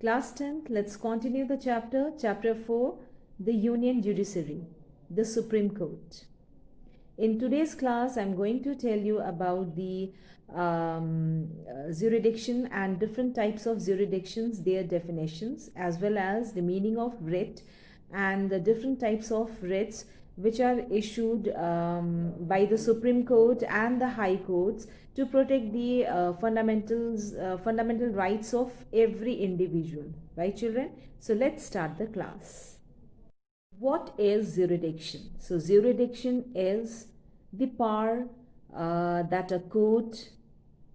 Class 10th, let's continue the chapter. Chapter 4, the Union Judiciary, the Supreme Court. In today's class, I'm going to tell you about the jurisdiction and different types of jurisdictions, their definitions, as well as the meaning of writ and the different types of writs which are issued by the Supreme Court and the High Courts to protect the fundamental rights of every individual. Right, children? So let's start the class. What is jurisdiction? So jurisdiction is the power that a court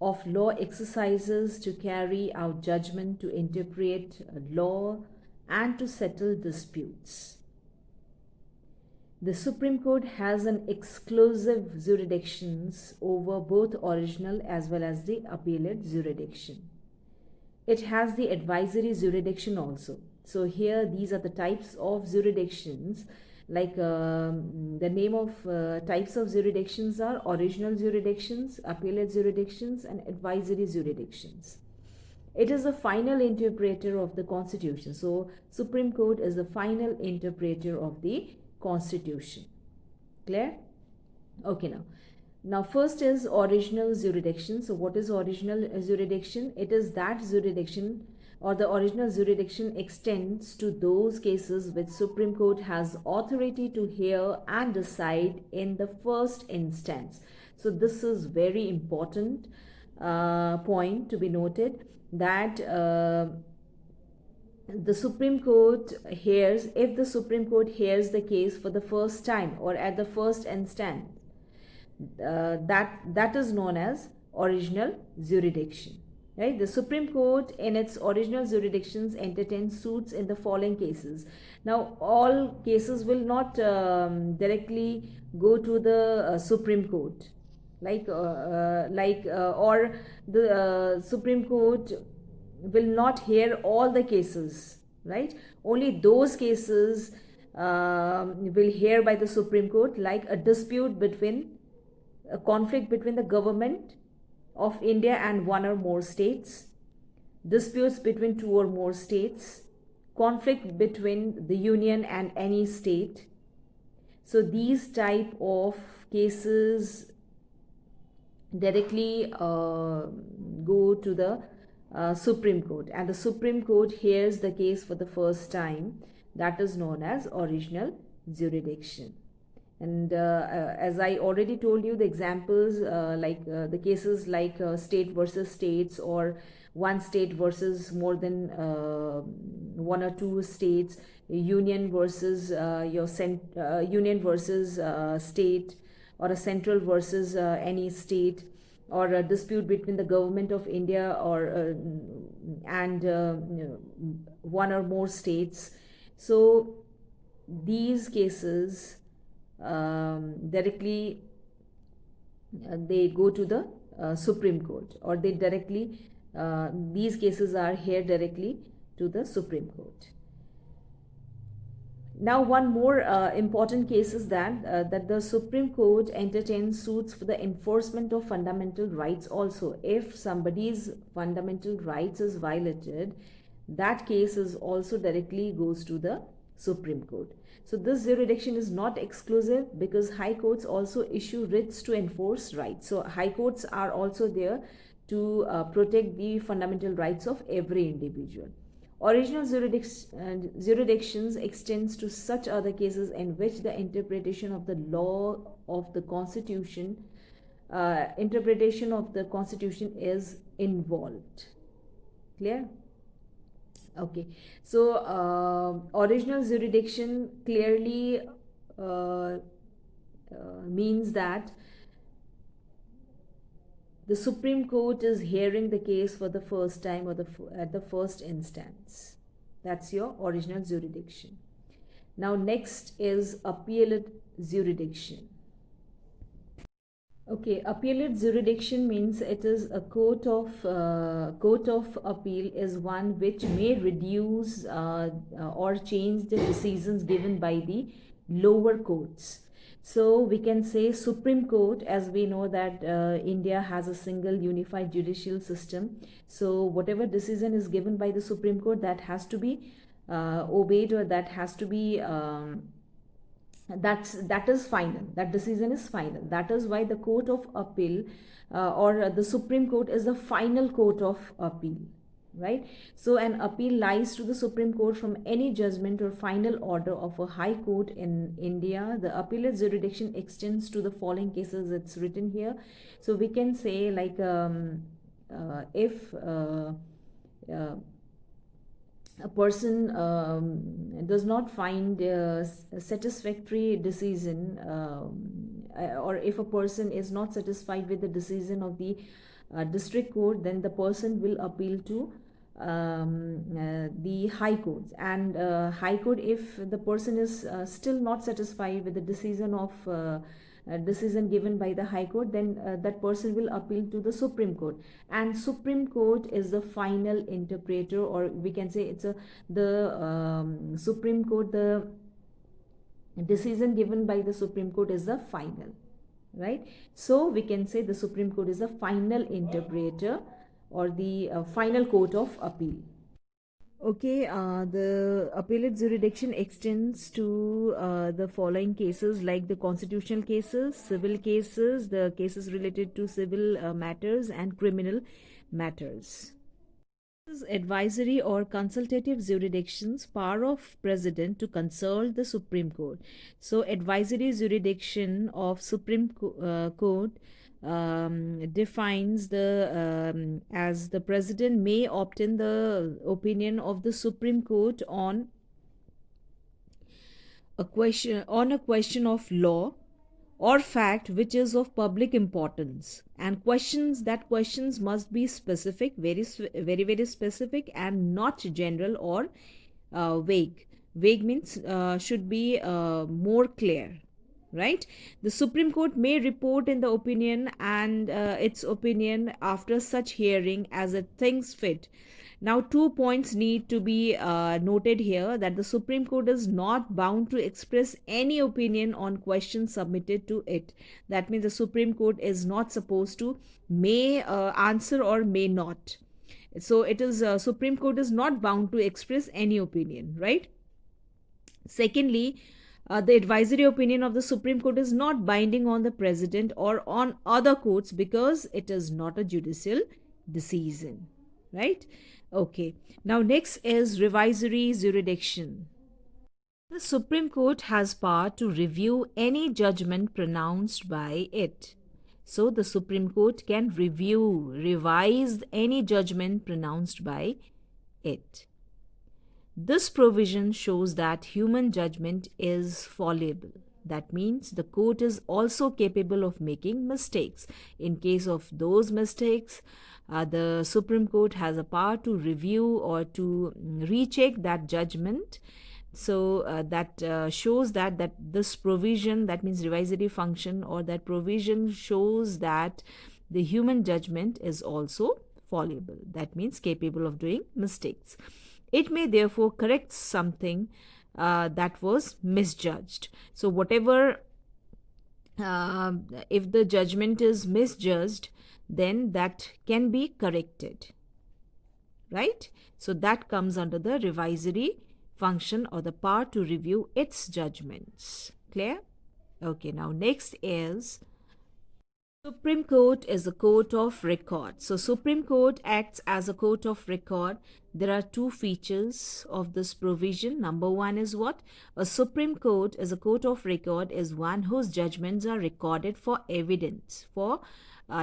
of law exercises to carry out judgment, to interpret law, and to settle disputes. The Supreme Court has an exclusive jurisdictions over both original as well as the appellate jurisdiction. It has the advisory jurisdiction also. So here these are the types of jurisdictions, like the name of types of jurisdictions are original jurisdictions, appellate jurisdictions, and advisory jurisdictions. It is the final interpreter of the Constitution. So Supreme Court is the final interpreter of the Constitution. Clear? Okay, now first is original jurisdiction. So what is original jurisdiction? It is that jurisdiction, or the original jurisdiction extends to those cases which Supreme Court has authority to hear and decide in the first instance. So this is very important point to be noted, that the Supreme Court hears, if the Supreme Court hears the case for the first time or at the first instance, that is known as original jurisdiction. Right? The Supreme Court in its original jurisdictions entertains suits in the following cases. Now all cases will not directly go to the Supreme Court, or the Supreme Court will not hear all the cases, right? Only those cases will hear by the Supreme Court, like a dispute between, a conflict between the government of India and one or more states, disputes between two or more states, conflict between the union and any state. So these type of cases directly go to the Supreme Court, and the Supreme Court hears the case for the first time. That is known as original jurisdiction. And as I already told you, the examples the cases like state versus states, or one state versus more than one or two states, union versus union versus state, or a central versus any state, or a dispute between the government of India or and one or more states. So these cases directly they go to the Supreme Court, or they directly these cases are here directly to the Supreme Court. Now one more important case is that the Supreme Court entertains suits for the enforcement of fundamental rights also. If somebody's fundamental rights is violated, that case is also directly goes to the Supreme Court. So this jurisdiction is not exclusive, because high courts also issue writs to enforce rights. So high courts are also there to protect the fundamental rights of every individual. Original jurisdictions extends to such other cases in which the interpretation of the law of the Constitution, is involved. Clear? Okay. So original jurisdiction clearly means that the Supreme Court is hearing the case for the first time, or at the first instance. That's your original jurisdiction. Now next is appellate jurisdiction. Okay, appellate jurisdiction means it is a court of appeal is one which may reduce or change the decisions given by the lower courts. So we can say Supreme Court, as we know that India has a single unified judicial system. So whatever decision is given by the Supreme Court, that has to be obeyed, or that has to be that is final. That decision is final. That is why the Court of Appeal or the Supreme Court is the final court of appeal, right? So an appeal lies to the Supreme Court from any judgment or final order of a high court in India. The appellate jurisdiction extends to the following cases. It's written here. So we can say like if a person does not find a satisfactory decision, or if a person is not satisfied with the decision of the district court, then the person will appeal to the high courts. And high court, if the person is still not satisfied with the decision of decision given by the high court, then that person will appeal to the Supreme Court. And Supreme Court is the final interpreter, or we can say it's the Supreme Court, the decision given by the Supreme Court is the final, right? So we can say the Supreme Court is the final interpreter, or the final court of appeal. Okay, the appellate jurisdiction extends to the following cases, like the constitutional cases, civil cases, the cases related to civil matters, and criminal matters. Advisory or consultative jurisdictions, power of president to consult the Supreme Court. So advisory jurisdiction of Supreme Court defines the as the president may obtain the opinion of the Supreme Court on a question of law or fact which is of public importance, and questions must be specific, very specific, and not general or vague means should be more clear, right? The Supreme Court may report in the opinion and its opinion after such hearing as it thinks fit. Now, 2 points need to be noted here: that the Supreme Court is not bound to express any opinion on questions submitted to it. That means the Supreme Court is not supposed to may answer or may not. So it is Supreme Court is not bound to express any opinion, right? Secondly, the advisory opinion of the Supreme Court is not binding on the president or on other courts because it is not a judicial decision, right? Okay, now next is revisory jurisdiction. The Supreme Court has power to review any judgment pronounced by it. So the Supreme Court can revise any judgment pronounced by it. This provision shows that human judgment is fallible. That means the court is also capable of making mistakes. In case of those mistakes, the Supreme Court has a power to review or to recheck that judgment. So that shows that this provision, that means revisory function, or that provision shows that the human judgment is also fallible. That means capable of doing mistakes. It may therefore correct something that was misjudged. So whatever, if the judgment is misjudged, then that can be corrected, right? So that comes under the revisory function, or the power to review its judgments. Clear? Okay, now next is Supreme Court is a court of record. So Supreme Court acts as a court of record. There are two features of this provision. Number one is what? A Supreme Court is a court of record is one whose judgments are recorded for evidence, for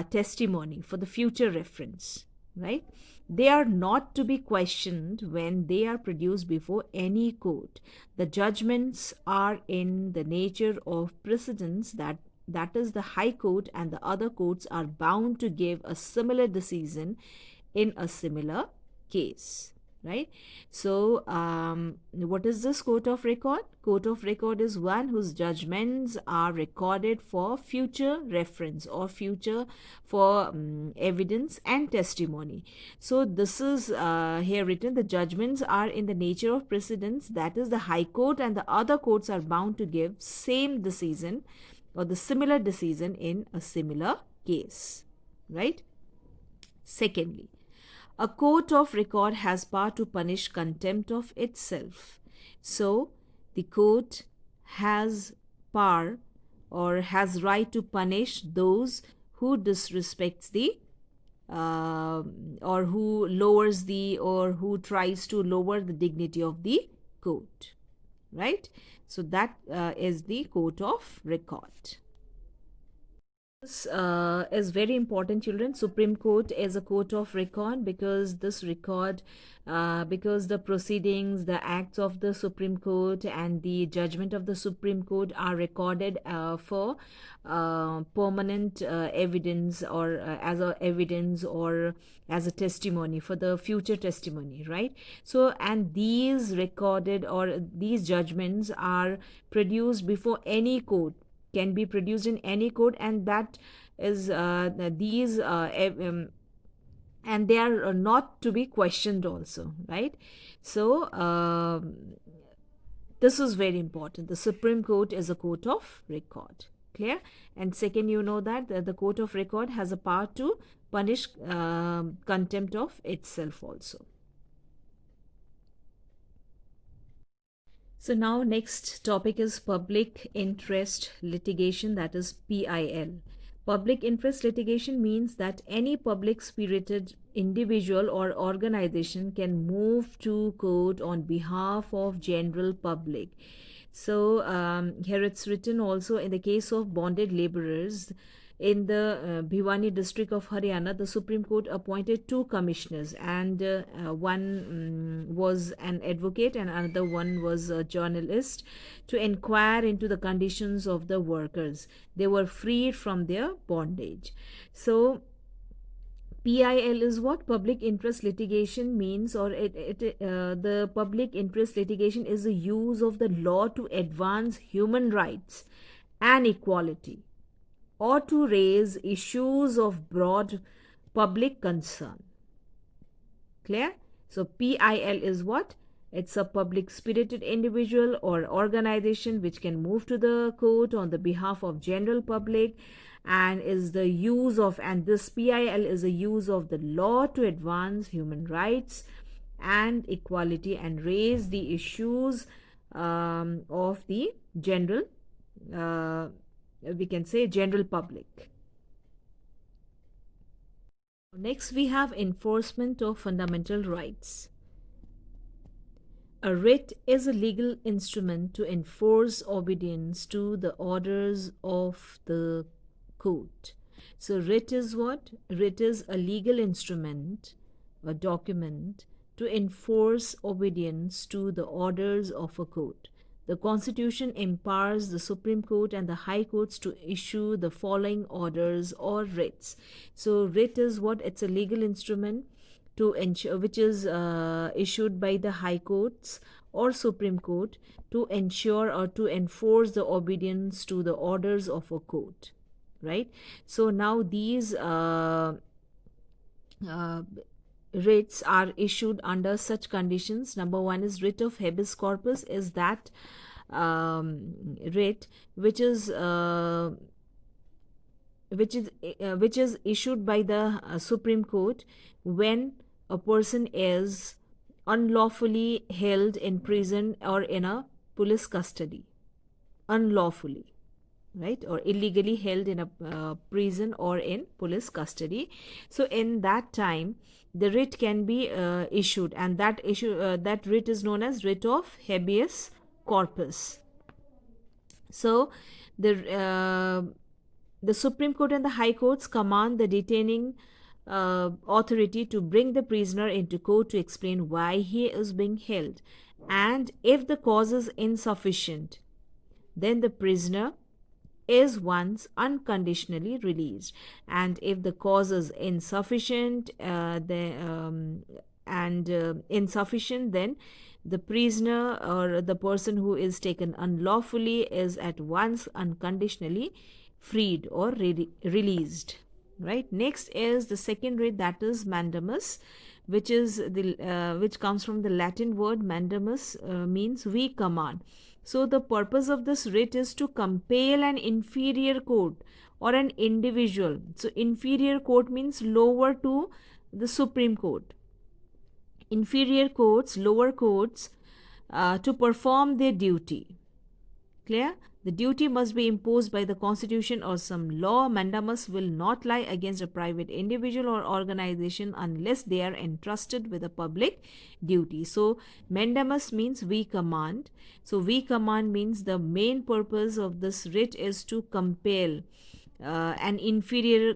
testimony, for the future reference, right? They are not to be questioned when they are produced before any court. The judgments are in the nature of precedents, that is, the High Court and the other courts are bound to give a similar decision in a similar case, right? So what is this court of record? Court of record is one whose judgments are recorded for future reference, or future for evidence and testimony. So this is here written: the judgments are in the nature of precedents, that is, the High Court and the other courts are bound to give same decision or the similar decision in a similar case, right? Secondly, a court of record has power to punish contempt of itself. So, the court has power or has right to punish those who disrespects the or who lowers the or who tries to lower the dignity of the court, right? So that is the court of record. This is very important, children. Supreme Court is a court of record because this record, because the proceedings, the acts of the Supreme Court and the judgment of the Supreme Court are recorded for permanent evidence or as a evidence or as a testimony for the future testimony, right? So, and these recorded or these judgments are produced before any court, can be produced in any court, and that is these and they are not to be questioned also, right? So this is very important. The Supreme Court is a court of record. Clear? And second, you know that the court of record has a power to punish contempt of itself also. So now next topic is public interest litigation, that is PIL. Public interest litigation means that any public spirited individual or organization can move to court on behalf of general public. So here it's written also in the case of bonded laborers in the Bhiwani district of Haryana, the Supreme Court appointed 2 commissioners, and one was an advocate and another one was a journalist, to inquire into the conditions of the workers. They were freed from their bondage. So PIL is what? Public interest litigation means, or the public interest litigation is the use of the law to advance human rights and equality, or to raise issues of broad public concern. Clear? So PIL is what? It's a public spirited individual or organization which can move to the court on the behalf of general public, and is the use of, and this PIL is the use of the law to advance human rights and equality and raise the issues of the general we can say general public. Next, we have enforcement of fundamental rights. A writ is a legal instrument to enforce obedience to the orders of the court. So writ is what? Writ is a legal instrument, a document to enforce obedience to the orders of a court. The Constitution empowers the Supreme Court and the High Courts to issue the following orders or writs. So writ is what? It's a legal instrument to ensure, which is issued by the High Courts or Supreme Court to ensure or to enforce the obedience to the orders of a court, right? So now these writs are issued under such conditions. Number one is writ of habeas corpus, is that writ which is issued by the Supreme Court when a person is unlawfully held in prison or in a police custody, unlawfully, right, or illegally held in a prison or in police custody. So in that time the writ can be issued, and that writ is known as writ of habeas corpus. So the Supreme Court and the High Courts command the detaining authority to bring the prisoner into court to explain why he is being held, and if the cause is insufficient, then the prisoner is once unconditionally released, and if the cause is insufficient insufficient, then the prisoner or the person who is taken unlawfully is at once unconditionally freed or released, right? Next is the second writ, that is mandamus, which comes from the Latin word mandamus, means we command. So the purpose of this writ is to compel an inferior court or an individual. So inferior court means lower to the Supreme Court. Inferior courts, lower courts, to perform their duty. Clear? The duty must be imposed by the constitution or some law. Mandamus will not lie against a private individual or organization unless they are entrusted with a public duty. So, mandamus means we command. So, we command means the main purpose of this writ is to compel an inferior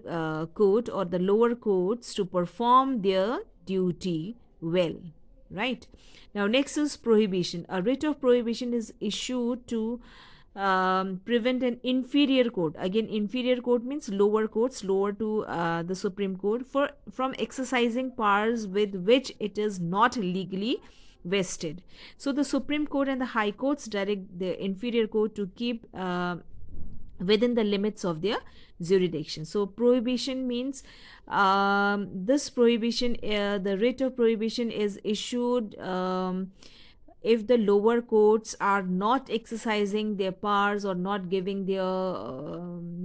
court or the lower courts to perform their duty well. Right? Now, next is prohibition. A writ of prohibition is issued to prevent an inferior court. Again, inferior court means lower courts, lower to the Supreme Court, from exercising powers with which it is not legally vested. So the Supreme Court and the High Courts direct the inferior court to keep within the limits of their jurisdiction. So prohibition means this prohibition, the writ of prohibition is issued if the lower courts are not exercising their powers or not giving their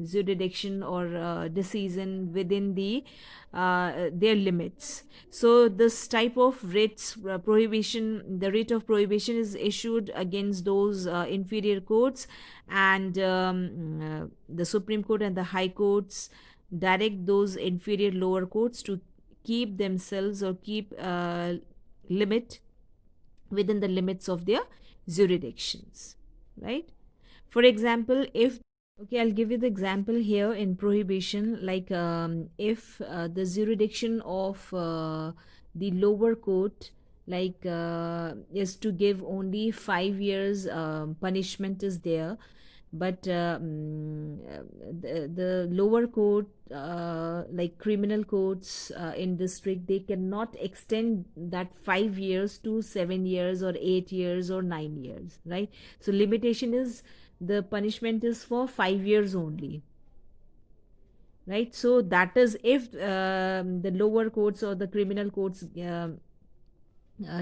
jurisdiction or decision within their limits. So this type of writs prohibition, the writ of prohibition is issued against those inferior courts, and the Supreme Court and the High Courts direct those inferior lower courts to keep themselves or keep limit within the limits of their jurisdictions, right? For example, if okay, I'll give you the example here in prohibition, like if the jurisdiction of the lower court like is to give only 5 years punishment is there, but the lower court like criminal courts in district, they cannot extend that 5 years to 7 years or 8 years or 9 years, right? So limitation is the punishment is for 5 years only, right? So that is if the lower courts or the criminal courts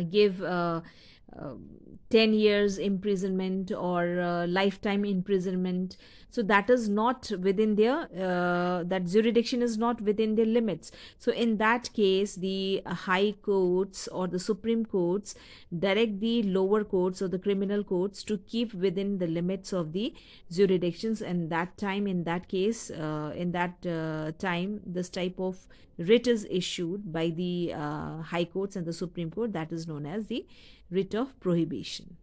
give 10 years imprisonment or lifetime imprisonment, so that is not within their that jurisdiction is not within their limits. So in that case, the high courts or the Supreme Courts direct the lower courts or the criminal courts to keep within the limits of the jurisdictions, and that time, in that case, in that time, this type of writ is issued by the high courts and the Supreme Court, that is known as the writ of prohibition.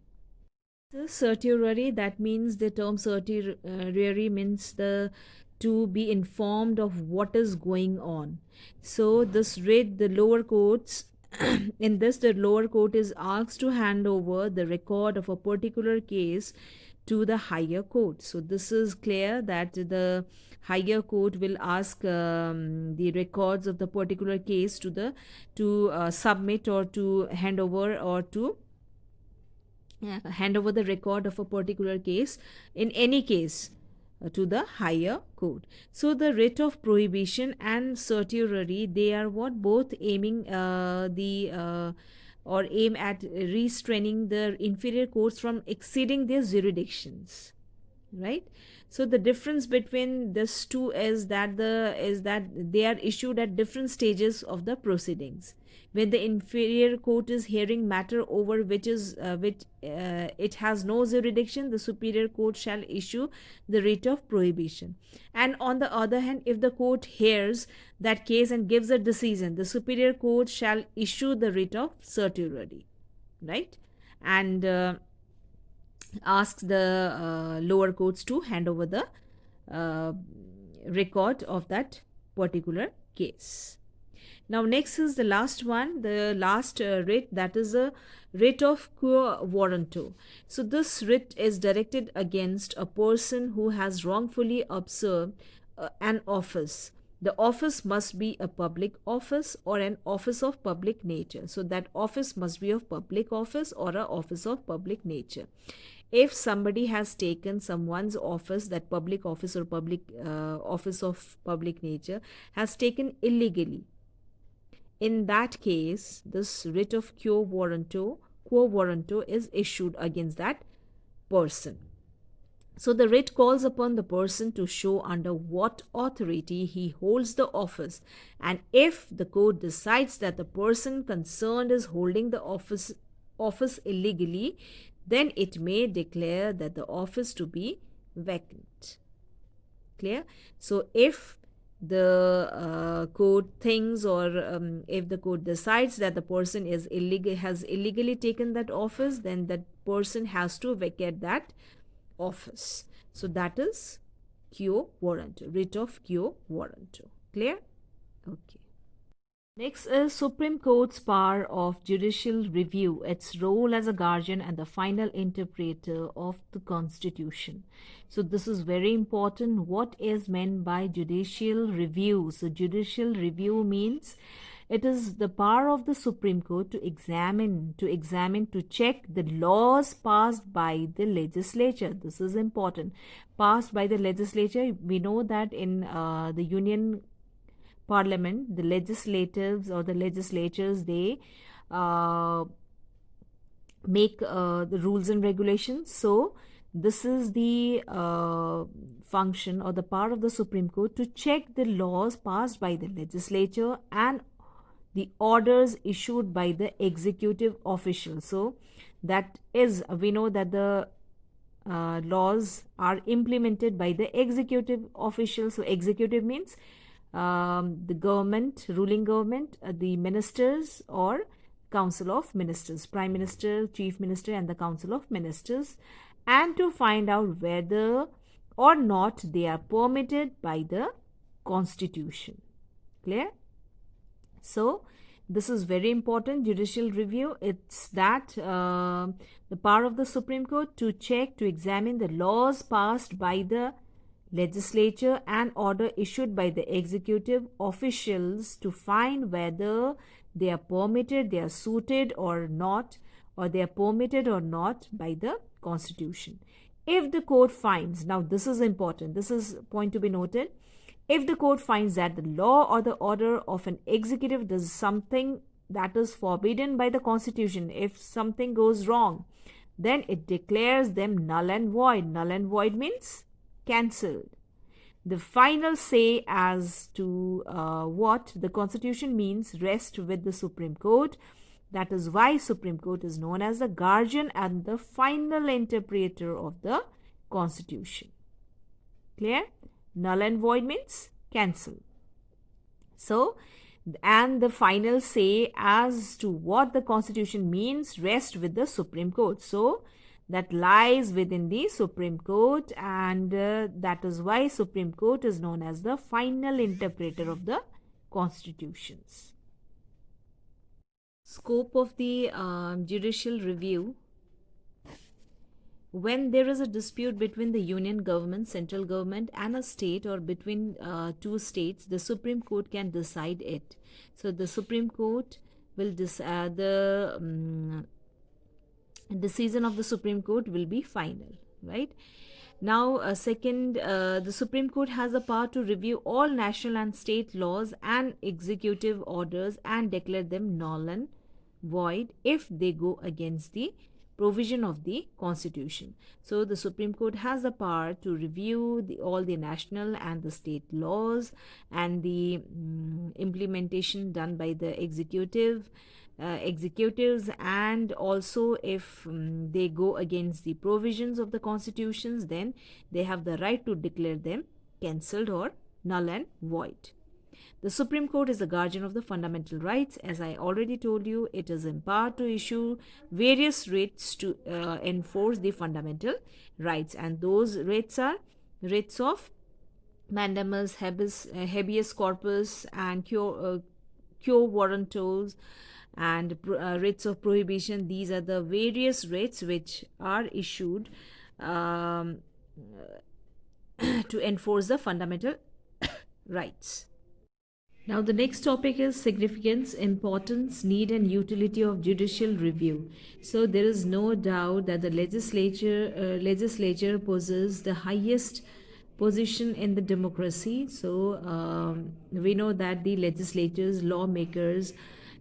The certiorari, that means the term certiorari means the to be informed of what is going on. So this writ, the lower courts in this, the lower court is asked to hand over the record of a particular case to the higher court. So this is clear that the higher court will ask the records of the particular case to submit or to hand over or to hand over the record of a particular case in any case to the higher court. So the writ of prohibition and certiorari, they are what both aiming or aim at restraining the inferior courts from exceeding their jurisdictions, right? So the difference between these two is that they are issued at different stages of the proceedings. When the inferior court is hearing matter over which it has no jurisdiction, the superior court shall issue the writ of prohibition. And on the other hand, if the court hears that case and gives a decision, the superior court shall issue the writ of certiorari, right? And asks the lower courts to hand over the record of that particular case. Now next is the last one, the last writ, that is a writ of quo warranto. So this writ is directed against a person who has wrongfully usurped an office. The office must be a public office or an office of public nature. So that office must be of public office or a office of public nature. If somebody has taken someone's office, that public office or public office of public nature has taken illegally, in that case, this writ of quo warranto is issued against that person. So the writ calls upon the person to show under what authority he holds the office, and if the court decides that the person concerned is holding the office illegally, then it may declare that the office to be vacant. Clear? So if the court thinks, or if the court decides that the person has illegally taken that office, then that person has to vacate that office. So that is quo warranto, writ of quo warranto. Clear? Okay. Next is Supreme Court's power of judicial review, its role as a guardian and the final interpreter of the Constitution. So this is very important. What is meant by judicial review? So judicial review means it is the power of the Supreme Court to examine, to check the laws passed by the legislature. This is important. Passed by the legislature. We know that in the Union Parliament, the legislatives or the legislatures, they make the rules and regulations. So this is the function or the power of the Supreme Court to check the laws passed by the legislature and the orders issued by the executive official. So that is, we know that the laws are implemented by the executive official. So executive means the government, ruling government, the ministers or council of ministers, prime minister, chief minister and the council of ministers, and to find out whether or not they are permitted by the constitution. Clear? So this is very important. Judicial review, it's that the power of the Supreme Court to check, to examine the laws passed by the legislature and order issued by the executive officials to find whether they are permitted, they are suited or not, or they are permitted or not by the constitution. If the court finds, now this is important, this is point to be noted, if the court finds that the law or the order of an executive does something that is forbidden by the constitution, if something goes wrong, then it declares them null and void. Null and void means cancelled. The final say as to what the constitution means rests with the Supreme Court. That is why Supreme Court is known as the guardian and the final interpreter of the constitution. Clear? Null and void means cancel. So, and the final say as to what the constitution means rests with the Supreme Court. So, that lies within the Supreme Court, and that is why Supreme Court is known as the final interpreter of the constitutions. Scope of the judicial review. When there is a dispute between the union government, central government and a state, or between two states, the Supreme Court can decide it. So the Supreme Court will decide, the decision of the Supreme Court will be final, right? Now, second, the Supreme Court has the power to review all national and state laws and executive orders and declare them null and void if they go against the provision of the constitution. So the Supreme Court has the power to review all the national and the state laws and the implementation done by the executives, and also if they go against the provisions of the constitutions, then they have the right to declare them cancelled or null and void. The Supreme Court is the guardian of the fundamental rights. As I already told you, it is empowered to issue various writs to enforce the fundamental rights, and those writs are writs of mandamus, habeas corpus, and quo warrantos, and writs of prohibition. These are the various writs which are issued to enforce the fundamental rights. Now the next topic is significance, importance, need and utility of judicial review. So there is no doubt that the legislature possesses the highest position in the democracy. So we know that the legislators, lawmakers,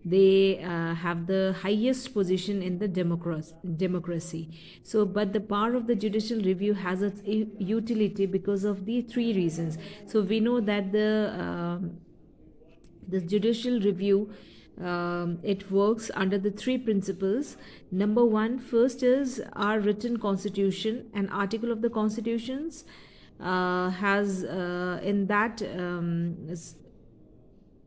they have the highest position in the democracy. So, but the power of the judicial review has its utility because of the three reasons. So, we know that the judicial review, it works under the three principles. Number one, first is our written constitution. An article of the constitutions has in that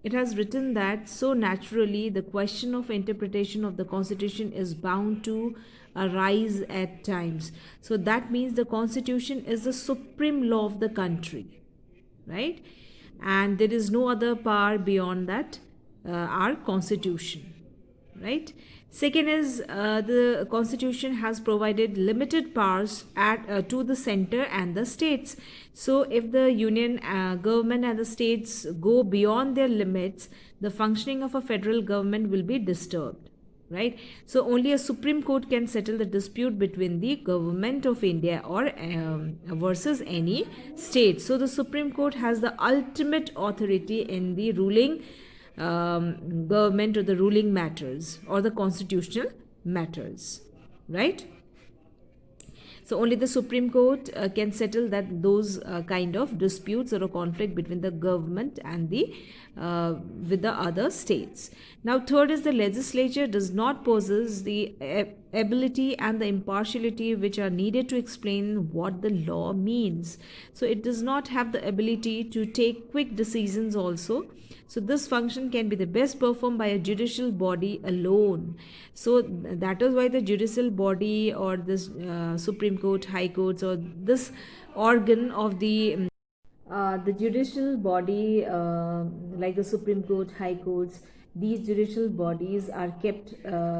it has written that so naturally the question of interpretation of the constitution is bound to arise at times. So that means the constitution is the supreme law of the country, right? And there is no other power beyond that, our constitution, right? Second is the constitution has provided limited powers to the center and the states. So if the union government and the states go beyond their limits, the functioning of a federal government will be disturbed, right? So only a Supreme Court can settle the dispute between the government of India or versus any state. So the Supreme Court has the ultimate authority in the ruling government or the ruling matters or the constitutional matters, right? So only the Supreme Court can settle that those kind of disputes or a conflict between the government and the with the other states. Now, third is the legislature does not possess the ability and the impartiality which are needed to explain what the law means. So it does not have the ability to take quick decisions also. So this function can be the best performed by a judicial body alone. So that is why the judicial body or this Supreme Court, High Courts, or this organ of the judicial body, like the Supreme Court, High Courts, these judicial bodies are kept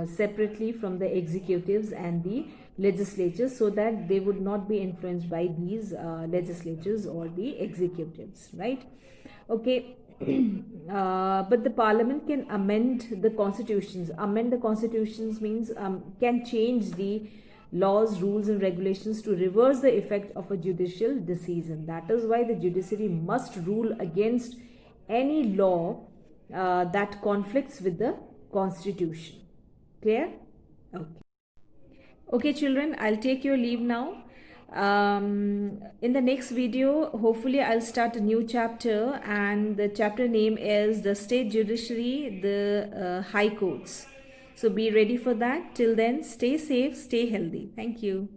separately from the executives and the legislatures so that they would not be influenced by these legislatures or the executives, right? Okay. But the parliament can amend the constitutions. Amend the constitutions means can change the laws, rules, and regulations to reverse the effect of a judicial decision. That is why the judiciary must rule against any law that conflicts with the constitution. Clear? Okay. Okay, children, I'll take your leave now. In the next video, hopefully I'll start a new chapter, and the chapter name is the state judiciary, the high courts. So be ready for that. Till then, stay safe, stay healthy. Thank you.